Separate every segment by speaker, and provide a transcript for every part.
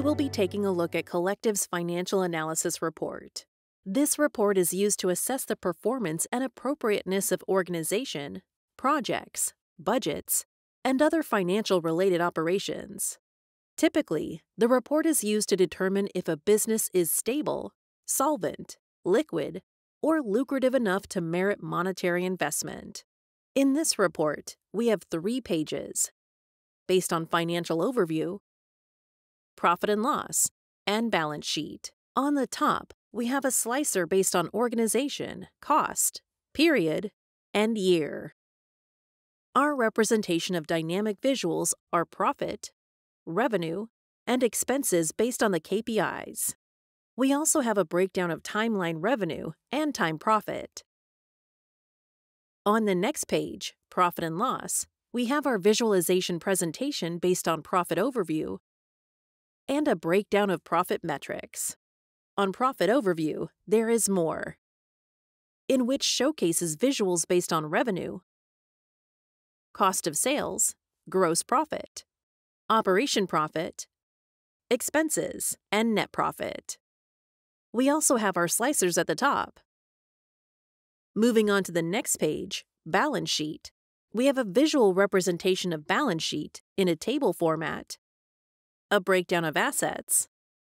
Speaker 1: will be taking a look at Collectiv's financial analysis report. This report is used to assess the performance and appropriateness of organization, projects, budgets, and other financial-related operations. Typically, the report is used to determine if a business is stable, solvent, liquid, or lucrative enough to merit monetary investment. In this report, we have 3 pages, based on financial overview, profit and loss, and balance sheet. On the top, we have a slicer based on organization, cost, period, and year. Our representation of dynamic visuals are profit, revenue, and expenses based on the KPIs. We also have a breakdown of timeline revenue and time profit. On the next page, profit and loss, we have our visualization presentation based on profit overview and a breakdown of profit metrics. On profit overview, there is more, in which showcases visuals based on revenue, cost of sales, gross profit, operation profit, expenses, and net profit. We also have our slicers at the top. Moving on to the next page, balance sheet, we have a visual representation of balance sheet in a table format, a breakdown of assets,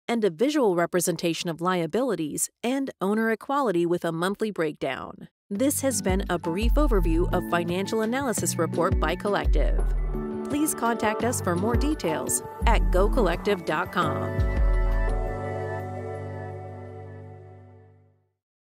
Speaker 1: and a visual representation of liabilities and owner equality with a monthly breakdown. This has been a brief overview of Financial Analysis Report by Collectiv. Please contact us for more details at gocollectiv.com.